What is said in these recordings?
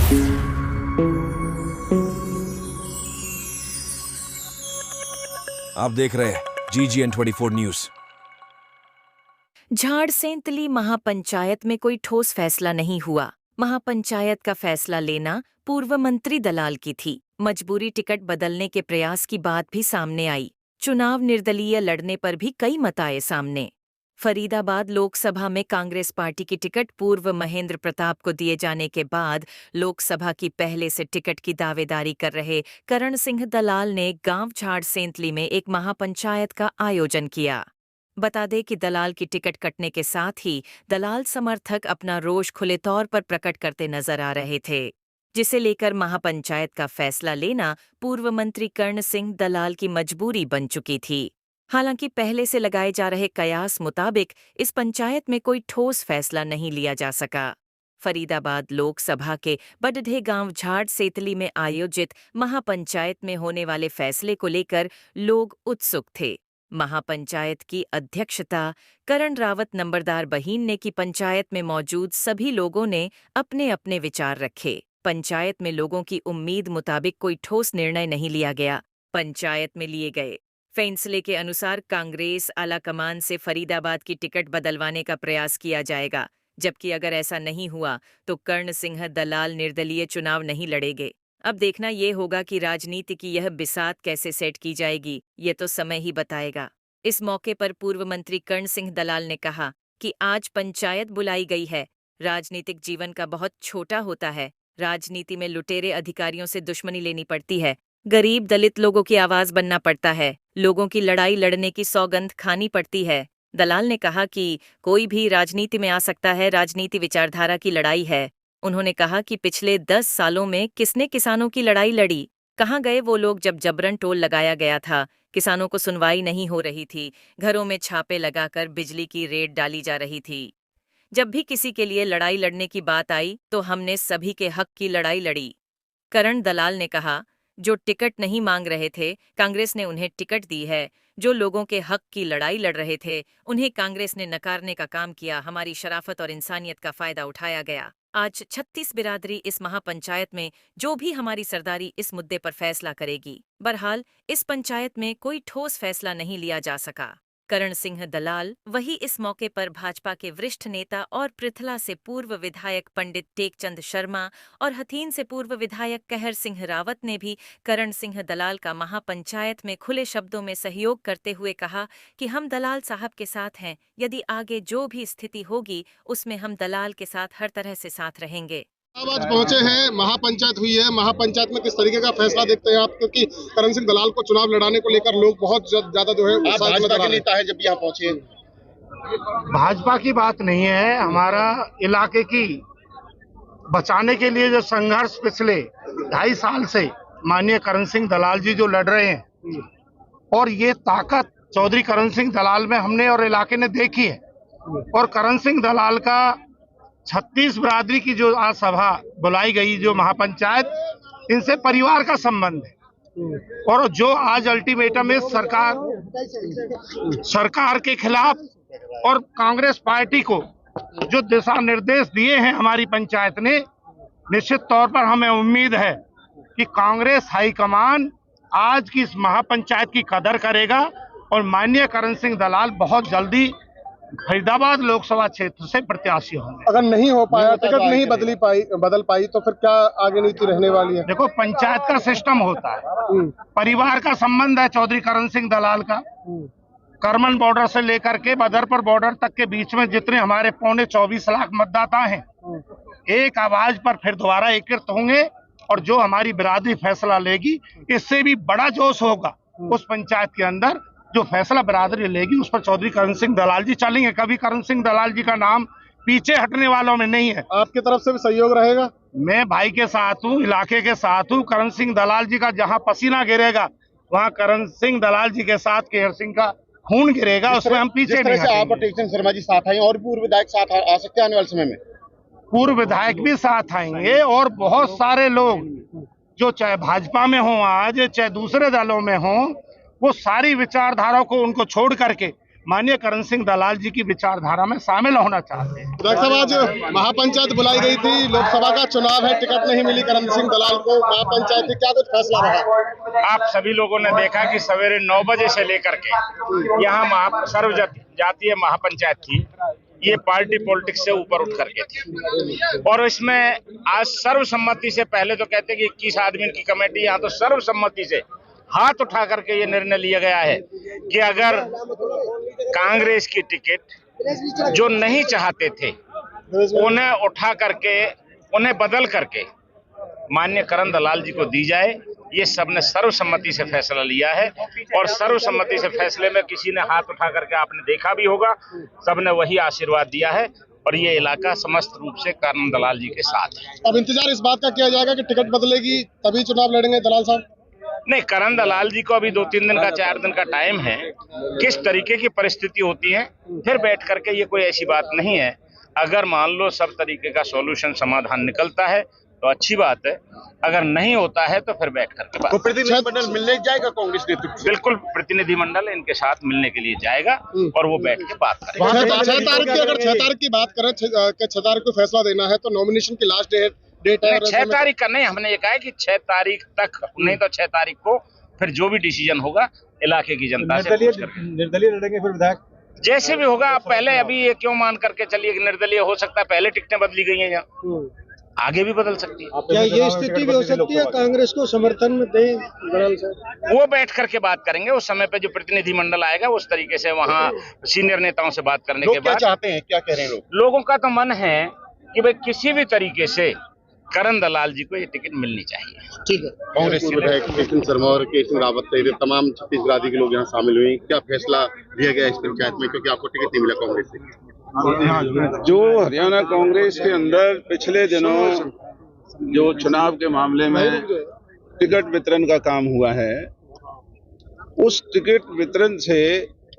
आप देख रहे हैं GGN 24 न्यूज। झाड़-सेंतली महापंचायत में कोई ठोस फैसला नहीं हुआ। महापंचायत का फैसला लेना पूर्व मंत्री दलाल की थी। मजबूरी टिकट बदलने के प्रयास की बात भी सामने आई। चुनाव निर्दलीय लड़ने पर भी कई मत आए सामने। फरीदाबाद लोकसभा में कांग्रेस पार्टी की टिकट पूर्व महेंद्र प्रताप को दिए जाने के बाद लोकसभा की पहले से टिकट की दावेदारी कर रहे करण सिंह दलाल ने गांव झाड़-सेंतली में एक महापंचायत का आयोजन किया। बता दें कि दलाल की टिकट कटने के साथ ही दलाल समर्थक अपना रोष खुले तौर पर प्रकट करते नजर आ रहे थे, जिसे लेकर महापंचायत का फैसला लेना पूर्व मंत्री कर्ण सिंह दलाल की मजबूरी बन चुकी थी। हालांकि पहले से लगाए जा रहे कयास मुताबिक इस पंचायत में कोई ठोस फैसला नहीं लिया जा सका। फरीदाबाद लोकसभा के बडढे गांव झाड़-सेतली में आयोजित महापंचायत में होने वाले फैसले को लेकर लोग उत्सुक थे। महापंचायत की अध्यक्षता करण रावत नंबरदार बहीन ने की। पंचायत में मौजूद सभी लोगों ने अपने अपने विचार रखे। पंचायत में लोगों की उम्मीद मुताबिक कोई ठोस निर्णय नहीं लिया गया। पंचायत में लिए गए फैसले के अनुसार कांग्रेस आलाकमान से फरीदाबाद की टिकट बदलवाने का प्रयास किया जाएगा, जबकि अगर ऐसा नहीं हुआ तो कर्ण सिंह दलाल निर्दलीय चुनाव नहीं लड़ेंगे। अब देखना ये होगा कि राजनीति की यह बिसात कैसे सेट की जाएगी, ये तो समय ही बताएगा। इस मौके पर पूर्व मंत्री कर्ण सिंह दलाल ने कहा कि आज पंचायत बुलाई गई है। राजनीतिक जीवन का बहुत छोटा होता है। राजनीति में लुटेरे अधिकारियों से दुश्मनी लेनी पड़ती है। गरीब दलित लोगों की आवाज बनना पड़ता है। लोगों की लड़ाई लड़ने की सौगंध खानी पड़ती है। दलाल ने कहा कि कोई भी राजनीति में आ सकता है। राजनीति विचारधारा की लड़ाई है। उन्होंने कहा कि पिछले 10 सालों में किसने किसानों की लड़ाई लड़ी? कहाँ गए वो लोग जब जबरन टोल लगाया गया था? किसानों को सुनवाई नहीं हो रही थी। घरों में छापे लगाकर बिजली की रेट डाली जा रही थी। जब भी किसी के लिए लड़ाई लड़ने की बात आई तो हमने सभी के हक की लड़ाई लड़ी। करण दलाल ने कहा, जो टिकट नहीं मांग रहे थे, कांग्रेस ने उन्हें टिकट दी है। जो लोगों के हक की लड़ाई लड़ रहे थे, उन्हें कांग्रेस ने नकारने का काम किया। हमारी शराफत और इंसानियत का फायदा उठाया गया। आज 36 बिरादरी इस महापंचायत में जो भी हमारी सरदारी इस मुद्दे पर फैसला करेगी। बहरहाल इस पंचायत में कोई ठोस फैसला नहीं लिया जा सका। करण सिंह दलाल वही इस मौके पर भाजपा के वरिष्ठ नेता और पृथला से पूर्व विधायक पंडित टेकचंद शर्मा और हथीन से पूर्व विधायक कहर सिंह रावत ने भी करण सिंह दलाल का महापंचायत में खुले शब्दों में सहयोग करते हुए कहा कि हम दलाल साहब के साथ हैं। यदि आगे जो भी स्थिति होगी उसमें हम दलाल के साथ हर तरह से साथ रहेंगे। आज पहुंचे हैं, महापंचायत हुई है। महापंचायत में किस तरीके का फैसला देखते हैं आप? क्योंकि करण सिंह दलाल को चुनाव लड़ाने को लेकर लोग बहुत ज्यादा जो है भाजपा के नेता है। जब यहाँ पहुंचे, भाजपा की बात नहीं है, हमारा इलाके की बचाने के लिए जो संघर्ष पिछले 2.5 साल से माननीय करण सिंह दलाल जी जो लड़ रहे हैं, और ये ताकत चौधरी करण सिंह दलाल में हमने और इलाके ने देखी है। और करण सिंह दलाल का 36 बिरादरी की जो आज सभा बुलाई गई, जो महापंचायत, इनसे परिवार का संबंध है। और जो आज अल्टीमेटम इस सरकार के खिलाफ और कांग्रेस पार्टी को जो दिशा निर्देश दिए हैं हमारी पंचायत ने, निश्चित तौर पर हमें उम्मीद है कि कांग्रेस हाईकमान आज की इस महापंचायत की कदर करेगा और माननीय करण सिंह दलाल बहुत जल्दी फरीदाबाद लोकसभा क्षेत्र से प्रत्याशी होंगे। अगर नहीं हो पाया, टिकट नहीं बदल पाई तो फिर क्या आगे नीति रहने वाली है? देखो, पंचायत का सिस्टम होता है, परिवार का संबंध है चौधरी करण सिंह दलाल का। करमन बॉर्डर से लेकर के बदरपुर बॉर्डर तक के बीच में जितने हमारे 24 लाख मतदाता हैं, एक आवाज पर फिर दोबारा एकत्रित होंगे और जो हमारी बिरादरी फैसला लेगी, इससे भी बड़ा जोश होगा उस पंचायत के अंदर। जो फैसला बिरादरी लेगी उस पर चौधरी करण सिंह दलाल जी चलेंगे। कभी करण सिंह दलाल जी का नाम पीछे हटने वालों में नहीं है। आपकी तरफ से भी सहयोग रहेगा? मैं भाई के साथ हूँ, इलाके के साथ हूँ। करण सिंह दलाल जी का जहाँ पसीना गिरेगा वहाँ करण सिंह दलाल जी के साथ कहर सिंह का खून गिरेगा, उसमें हम पीछे नहीं हटेंगे। आप और टेकचंद शर्मा जी साथ आए और पूर्व विधायक साथ आ सकते हैं आने वाले समय में? पूर्व विधायक भी साथ आएंगे और बहुत सारे लोग जो चाहे भाजपा में हो आज, चाहे दूसरे दलों में हो, वो सारी विचारधारा को उनको छोड़ करके माननीय करण सिंह दलाल जी की विचारधारा में शामिल होना चाहते हैं। विधायक साहब, आज महापंचायत बुलाई गई थी, लोकसभा का चुनाव है, टिकट नहीं मिली करण सिंह दलाल को, महापंचायत में क्या कुछ फैसला रहा? आप सभी लोगों ने देखा कि सवेरे 9 बजे से लेकर के यहाँ सर्वजातीय महापंचायत थी। ये पार्टी पॉलिटिक्स से ऊपर उठ करके थी और इसमें आज सर्वसम्मति से, पहले तो कहते कि 21 आदमी की कमेटी, यहाँ तो सर्वसम्मति से हाथ उठा करके ये निर्णय लिया गया है कि अगर कांग्रेस की टिकट जो नहीं चाहते थे उन्हें उठा करके, उन्हें बदल करके माननीय करण दलाल जी को दी जाए। ये सबने सर्वसम्मति से फैसला लिया है और सर्वसम्मति से फैसले में किसी ने हाथ उठा करके, आपने देखा भी होगा, सबने वही आशीर्वाद दिया है और ये इलाका समस्त रूप से करण दलाल जी के साथ है। अब इंतजार इस बात का किया जाएगा कि टिकट बदलेगी तभी चुनाव लड़ेंगे दलाल साहब? नहीं, करण दलाल जी को अभी 2-3 दिन का, 4 दिन का टाइम है। किस तरीके की परिस्थिति होती है फिर बैठ करके, ये कोई ऐसी बात नहीं है। अगर मान लो सब तरीके का सॉल्यूशन, समाधान निकलता है तो अच्छी बात है, अगर नहीं होता है तो फिर बैठ करके बात। प्रतिनिधिमंडल मिलने जाएगा कांग्रेस नेतृत्व? बिल्कुल, प्रतिनिधिमंडल इनके साथ मिलने के लिए जाएगा और वो बैठ के बात करेंगे। 6 तारीख की, अगर 6 तारीख की बात करें, 6 तारीख को फैसला देना है तो नॉमिनेशन की लास्ट डेट है। 6 तारीख का नहीं, हमने ये कहा है कि 6 तारीख तक, नहीं तो 6 तारीख को फिर जो भी डिसीजन होगा इलाके की जनता से पूछ करके। निर्दलीय लड़ेंगे फिर विधायक? जैसे भी होगा। आप पहले अभी ये क्यों मान करके चलिए कि निर्दलीय हो सकता है? पहले टिकटें बदली गई हैं, यहाँ आगे भी बदल सकती है। क्या ये स्थिति भी हो सकती है कांग्रेस को समर्थन में दें दलाल साहब? वो बैठ करके बात करेंगे उस समय पे, जो प्रतिनिधिमंडल आएगा उस तरीके से वहाँ सीनियर नेताओं से बात करने के क्या बाद। चाहते हैं, क्या कह रहे हैं लोग? लोगों का तो मन है कि भाई किसी भी तरीके से करण दलाल जी को ये टिकट मिलनी चाहिए। ठीक है। कांग्रेस के विधायक केशव शर्मा और केशव रावत सहित तमाम छत्तीसगढ़ आदि के लोग यहाँ शामिल हुए। क्या फैसला लिया गया इस पंचायत में, क्योंकि आपको टिकट नहीं मिला कांग्रेस से? जो हरियाणा कांग्रेस के अंदर पिछले दिनों जो चुनाव के मामले में टिकट वितरण का काम हुआ है, उस टिकट वितरण से,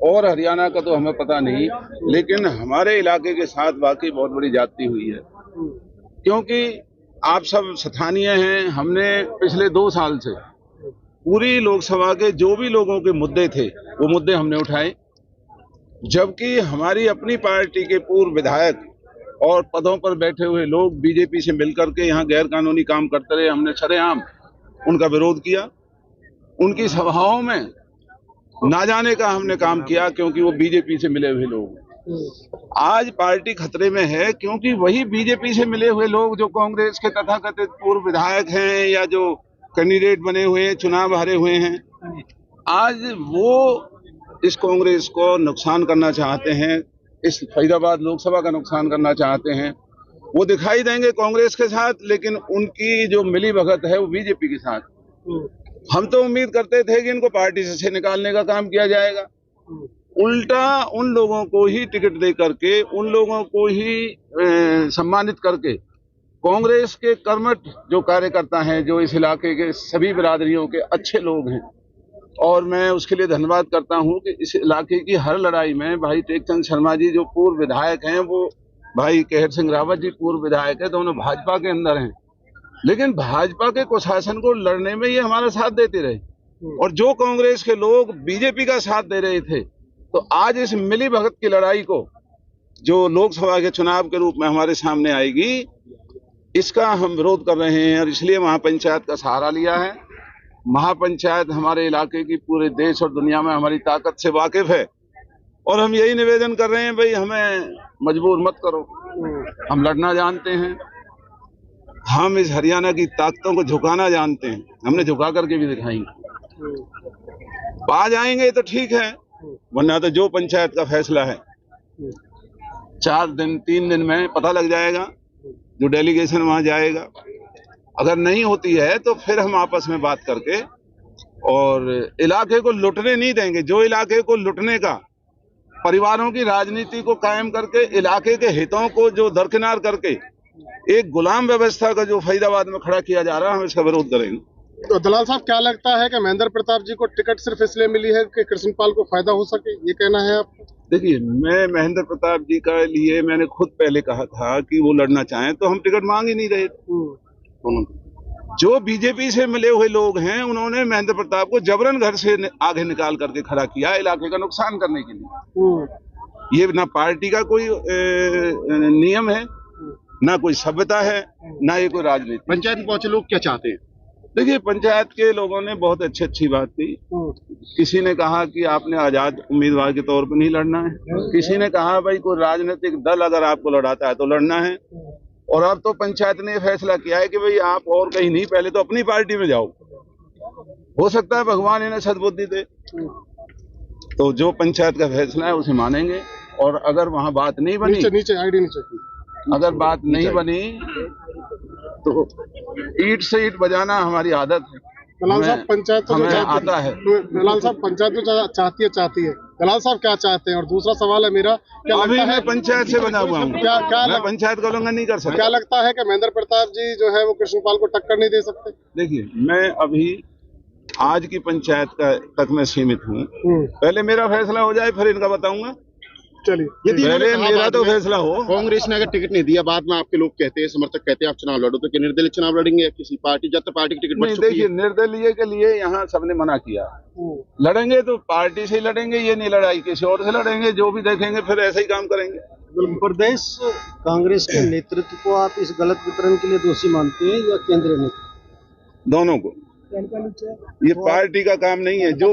और हरियाणा का तो हमें पता नहीं, लेकिन हमारे इलाके के साथ वाकई बहुत बड़ी ज्यादती हुई है। क्योंकि आप सब स्थानीय हैं, हमने पिछले 2 साल से पूरी लोकसभा के जो भी लोगों के मुद्दे थे वो मुद्दे हमने उठाए, जबकि हमारी अपनी पार्टी के पूर्व विधायक और पदों पर बैठे हुए लोग बीजेपी से मिलकर के यहाँ गैर कानूनी काम करते रहे। हमने सरेआम उनका विरोध किया, उनकी सभाओं में ना जाने का हमने काम किया, क्योंकि वो बीजेपी से मिले हुए लोग। आज पार्टी खतरे में है, क्योंकि वही बीजेपी से मिले हुए लोग जो कांग्रेस के तथाकथित पूर्व विधायक हैं या जो कैंडिडेट बने हुए हैं, चुनाव हारे हुए हैं, आज वो इस कांग्रेस को नुकसान करना चाहते हैं, इस फरीदाबाद लोकसभा का नुकसान करना चाहते हैं। वो दिखाई देंगे कांग्रेस के साथ, लेकिन उनकी जो मिली भगत है वो बीजेपी के साथ। हम तो उम्मीद करते थे कि इनको पार्टी से निकालने का काम किया जाएगा, उल्टा उन लोगों को ही टिकट दे करके, उन लोगों को ही सम्मानित करके, कांग्रेस के कर्मठ जो कार्यकर्ता हैं, जो इस इलाके के सभी बिरादरियों के अच्छे लोग हैं, और मैं उसके लिए धन्यवाद करता हूं कि इस इलाके की हर लड़ाई में भाई टेकचंद शर्मा जी जो पूर्व विधायक हैं, वो भाई केशव सिंह रावत जी पूर्व विधायक है, दोनों भाजपा के अंदर हैं, लेकिन भाजपा के कुशासन को लड़ने में ये हमारा साथ देते रहे। और जो कांग्रेस के लोग बीजेपी का साथ दे रहे थे, तो आज इस मिली भगत की लड़ाई को जो लोकसभा के चुनाव के रूप में हमारे सामने आएगी, इसका हम विरोध कर रहे हैं और इसलिए महापंचायत का सहारा लिया है। महापंचायत हमारे इलाके की पूरे देश और दुनिया में हमारी ताकत से वाकिफ है और हम यही निवेदन कर रहे हैं, भाई हमें मजबूर मत करो, हम लड़ना जानते हैं, हम इस हरियाणा की ताकतों को झुकाना जानते हैं, हमने झुका करके भी दिखाएंगे। आ जाएंगे तो ठीक है, वरना तो जो पंचायत का फैसला है 4 दिन 3 दिन में पता लग जाएगा, जो डेलीगेशन वहां जाएगा। अगर नहीं होती है तो फिर हम आपस में बात करके और इलाके को लुटने नहीं देंगे। जो इलाके को लुटने का, परिवारों की राजनीति को कायम करके, इलाके के हितों को जो दरकिनार करके एक गुलाम व्यवस्था का जो फरीदाबाद में खड़ा किया जा रहा है, हम इसका विरोध करेंगे। तो दलाल साहब, क्या लगता है कि महेंद्र प्रताप जी को टिकट सिर्फ इसलिए मिली है कि कृष्णपाल को फायदा हो सके, ये कहना है आपको? देखिए, मैं महेंद्र प्रताप जी का लिए मैंने खुद पहले कहा था कि वो लड़ना चाहें तो हम टिकट मांग ही नहीं रहे। जो बीजेपी से मिले हुए लोग हैं उन्होंने महेंद्र प्रताप को जबरन घर से आगे निकाल करके खड़ा किया इलाके का नुकसान करने के लिए। ये ना पार्टी का कोई नियम है, ना कोई सभ्यता है, ना ये कोई राजनीति। पंचायत में पहुंचे लोग क्या चाहते हैं? देखिए, पंचायत के लोगों ने बहुत अच्छी बात की। किसी ने कहा कि आपने आजाद उम्मीदवार के तौर पर नहीं लड़ना है, किसी ने कहा भाई कोई राजनीतिक दल अगर आपको लड़ाता है तो लड़ना है। और अब तो पंचायत ने फैसला किया है कि भाई आप और कहीं नहीं, पहले तो अपनी पार्टी में जाओ। हो सकता है भगवान इन्हें सद्बुद्धि दे, तो जो पंचायत का फैसला है उसे मानेंगे। और अगर वहां बात नहीं बनी, नीचे अगर बात नहीं बनी तो ईंट से ईंट बजाना हमारी आदत है। दलाल साहब, पंचायत तो हमें आता है। दलाल साहब, पंचायत तो चाहती है। दलाल साहब क्या चाहते हैं? और दूसरा सवाल है मेरा, क्या अभी लगता मैं है पंचायत से बना हुआ हूँ, मैं पंचायत का उल्लंघन नहीं कर सकता। क्या लगता है कि महेंद्र प्रताप जी जो है वो कृष्णपाल को टक्कर नहीं दे सकते? देखिए, मैं अभी आज की पंचायत तक मैं सीमित हूँ। पहले मेरा फैसला हो जाए फिर इनका बताऊंगा। चलिए, यदि पहले मेरा तो फैसला हो। कांग्रेस ने अगर टिकट नहीं दिया, बाद में आपके लोग कहते हैं, समर्थक कहते हैं आप चुनाव लड़ो, तो क्या निर्दलीय चुनाव लड़ेंगे या किसी पार्टी, जब तक पार्टी की टिकट बच चुकी है? देखिए, निर्दलीय के लिए यहाँ सबने मना किया। लड़ेंगे तो पार्टी से ही लड़ेंगे, ये नहीं लड़ाई किसी और से लड़ेंगे। जो भी देखेंगे फिर ऐसे ही काम करेंगे। प्रदेश कांग्रेस के नेतृत्व को आप इस गलत वितरण के लिए दोषी मानते हैं या केंद्रीय नेतृत्व? दोनों को। ये पार्टी का काम नहीं है। जो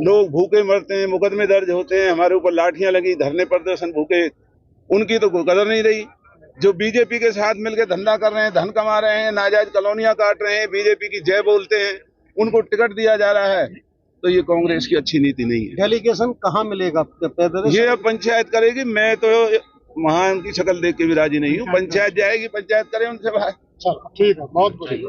लोग भूखे मरते हैं, मुकदमे दर्ज होते हैं, हमारे ऊपर लाठियां लगी, धरने प्रदर्शन भूखे, उनकी तो कोई कदर नहीं रही। जो बीजेपी के साथ मिलकर धंधा कर रहे हैं, धन कमा रहे हैं, नाजायज कॉलोनियां काट रहे हैं, बीजेपी की जय बोलते हैं, उनको टिकट दिया जा रहा है, तो ये कांग्रेस की अच्छी नीति नहीं है। डेलीगेशन कहाँ मिलेगा? ये अब पंचायत करेगी। मैं तो वहां उनकी शक्ल देख के भी राजी नहीं हूँ। पंचायत जाएगी, पंचायत करे उनसे बात। ठीक है, बहुत बढ़िया।